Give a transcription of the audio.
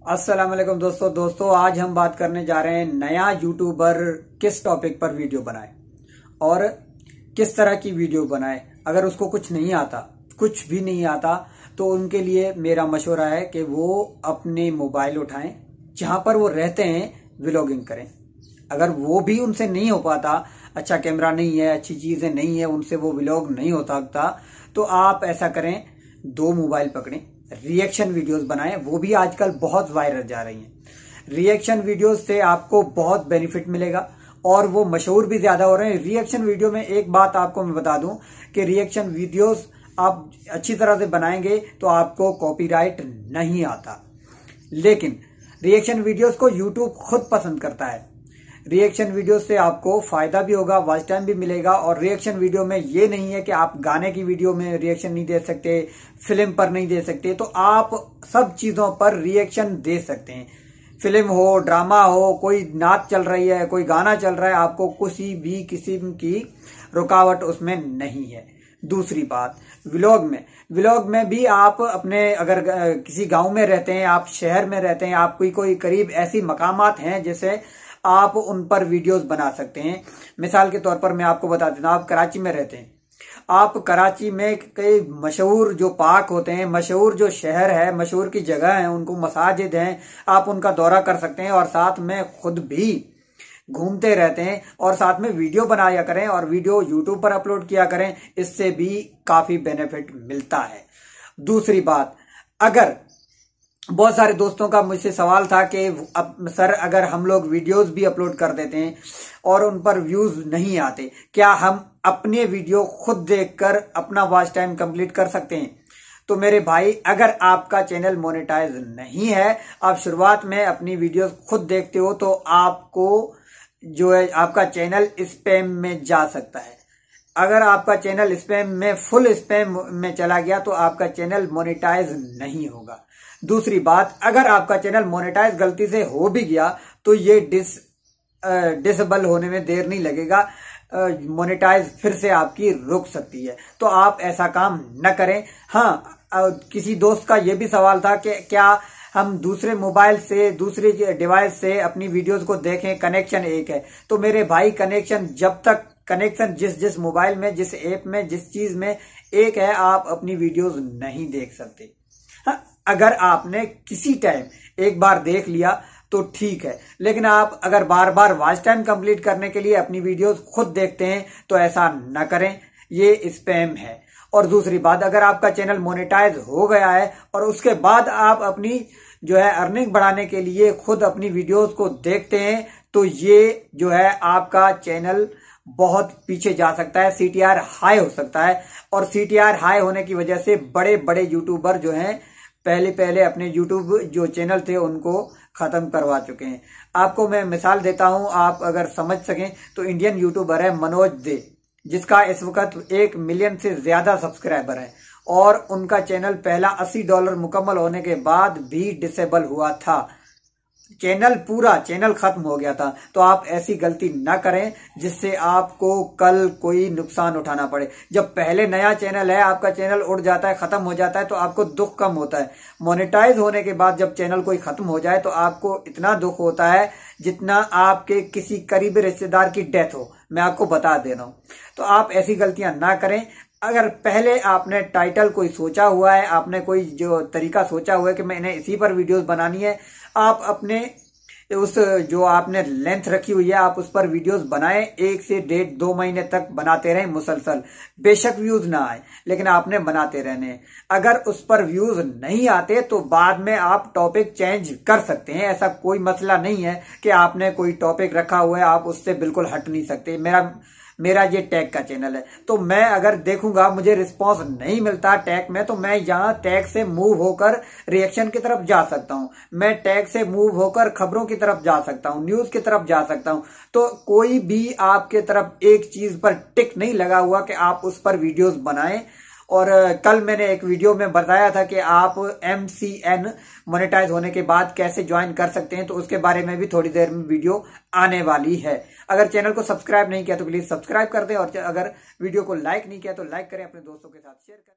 अस्सलाम वालेकुम दोस्तों आज हम बात करने जा रहे हैं नया यूट्यूबर किस टॉपिक पर वीडियो बनाए और किस तरह की वीडियो बनाए। अगर उसको कुछ नहीं आता, कुछ भी नहीं आता, तो उनके लिए मेरा मशवरा है कि वो अपने मोबाइल उठाएं, जहां पर वो रहते हैं व्लॉगिंग करें। अगर वो भी उनसे नहीं हो पाता, अच्छा कैमरा नहीं है, अच्छी चीजें नहीं है, उनसे वो व्लॉग नहीं हो सकता, तो आप ऐसा करें, दो मोबाइल पकड़ें, रिएक्शन वीडियोस बनाएं। वो भी आजकल बहुत वायरल जा रही हैं। रिएक्शन वीडियोस से आपको बहुत बेनिफिट मिलेगा और वो मशहूर भी ज्यादा हो रहे हैं। रिएक्शन वीडियो में एक बात आपको मैं बता दूं कि रिएक्शन वीडियोस आप अच्छी तरह से बनाएंगे तो आपको कॉपीराइट नहीं आता, लेकिन रिएक्शन वीडियोस को यूट्यूब खुद पसंद करता है। रिएक्शन वीडियो से आपको फायदा भी होगा, वॉच टाइम भी मिलेगा। और रिएक्शन वीडियो में ये नहीं है कि आप गाने की वीडियो में रिएक्शन नहीं दे सकते, फिल्म पर नहीं दे सकते, तो आप सब चीजों पर रिएक्शन दे सकते हैं। फिल्म हो, ड्रामा हो, कोई नाच चल रही है, कोई गाना चल रहा है, आपको किसी भी किस्म की रुकावट उसमें नहीं है। दूसरी बात, व्लॉग में भी आप अपने, अगर किसी गांव में रहते हैं, आप शहर में रहते हैं, आपकी कोई करीब ऐसी मकामात हैं जैसे आप उन पर वीडियोस बना सकते हैं। मिसाल के तौर पर मैं आपको बता देता हूं, आप कराची में रहते हैं, आप कराची में कई मशहूर जो पार्क होते हैं, मशहूर जो शहर है, मशहूर की जगह है, उनको मसाजिद हैं, आप उनका दौरा कर सकते हैं और साथ में खुद भी घूमते रहते हैं और साथ में वीडियो बनाया करें और वीडियो यूट्यूब पर अपलोड किया करें। इससे भी काफी बेनिफिट मिलता है। दूसरी बात, अगर बहुत सारे दोस्तों का मुझसे सवाल था कि अब सर अगर हम लोग वीडियोस भी अपलोड कर देते हैं और उन पर व्यूज नहीं आते, क्या हम अपने वीडियो खुद देखकर अपना वॉच टाइम कंप्लीट कर सकते हैं? तो मेरे भाई, अगर आपका चैनल मोनेटाइज नहीं है, आप शुरुआत में अपनी वीडियोस खुद देखते हो, तो आपको जो है आपका चैनल स्पैम में जा सकता है। अगर आपका चैनल स्पैम में, फुल स्पैम में चला गया, तो आपका चैनल मोनेटाइज नहीं होगा। दूसरी बात, अगर आपका चैनल मोनेटाइज गलती से हो भी गया तो ये डिसेबल होने में देर नहीं लगेगा, मोनेटाइज फिर से आपकी रुक सकती है, तो आप ऐसा काम न करें। हाँ, किसी दोस्त का ये भी सवाल था कि क्या हम दूसरे मोबाइल से, दूसरे डिवाइस से अपनी वीडियोस को देखें, कनेक्शन एक है। तो मेरे भाई, कनेक्शन जब तक, कनेक्शन जिस मोबाइल में, जिस ऐप में, जिस चीज में एक है, आप अपनी वीडियोस नहीं देख सकते। हाँ, अगर आपने किसी टाइम एक बार देख लिया तो ठीक है, लेकिन आप अगर बार बार वॉच टाइम कंप्लीट करने के लिए अपनी वीडियोस खुद देखते हैं तो ऐसा न करें, ये स्पैम है। और दूसरी बात, अगर आपका चैनल मोनेटाइज हो गया है और उसके बाद आप अपनी जो है अर्निंग बढ़ाने के लिए खुद अपनी वीडियोस को देखते हैं, तो ये जो है आपका चैनल बहुत पीछे जा सकता है, CTR हाई हो सकता है। और CTR हाई होने की वजह से बड़े बड़े यूट्यूबर जो हैं, पहले अपने यूट्यूब जो चैनल थे उनको खत्म करवा चुके हैं। आपको मैं मिसाल देता हूं, आप अगर समझ सकें तो इंडियन यूट्यूबर है मनोज दे, जिसका इस वक्त 1 मिलियन से ज्यादा सब्सक्राइबर है और उनका चैनल पहला $80 मुकम्मल होने के बाद भी डिसेबल हुआ था। पूरा चैनल खत्म हो गया था। तो आप ऐसी गलती ना करें जिससे आपको कल कोई नुकसान उठाना पड़े। जब पहले नया चैनल है, आपका चैनल उड़ जाता है, खत्म हो जाता है, तो आपको दुख कम होता है। मोनेटाइज होने के बाद जब चैनल कोई खत्म हो जाए तो आपको इतना दुख होता है जितना आपके किसी करीबी रिश्तेदार की डेथ हो। मैं आपको बता दे रहा हूं, तो आप ऐसी गलतियां ना करें। अगर पहले आपने टाइटल कोई सोचा हुआ है, आपने कोई जो तरीका सोचा हुआ है कि मैंने इसी पर वीडियोस बनानी है, आप अपने उस जो आपने लेंथ रखी हुई है, आप उस पर वीडियोस बनाएं। 1 से 1.5-2 महीने तक बनाते रहें मुसलसल। बेशक व्यूज ना आए, लेकिन आपने बनाते रहने हैं। अगर उस पर व्यूज नहीं आते तो बाद में आप टॉपिक चेंज कर सकते हैं। ऐसा कोई मसला नहीं है कि आपने कोई टॉपिक रखा हुआ है, आप उससे बिल्कुल हट नहीं सकते। मेरा ये टैग का चैनल है, तो मैं अगर देखूंगा मुझे रिस्पांस नहीं मिलता टैग में, तो मैं यहाँ टैग से मूव होकर रिएक्शन की तरफ जा सकता हूँ, मैं टैग से मूव होकर खबरों की तरफ जा सकता हूँ, न्यूज की तरफ जा सकता हूँ। तो कोई भी आपके तरफ एक चीज पर टिक नहीं लगा हुआ कि आप उस पर वीडियोस बनाएं। और कल मैंने एक वीडियो में बताया था कि आप MCN मोनेटाइज होने के बाद कैसे ज्वाइन कर सकते हैं, तो उसके बारे में भी थोड़ी देर में वीडियो आने वाली है। अगर चैनल को सब्सक्राइब नहीं किया तो प्लीज सब्सक्राइब कर दें और अगर वीडियो को लाइक नहीं किया तो लाइक करें, अपने दोस्तों के साथ शेयर करें।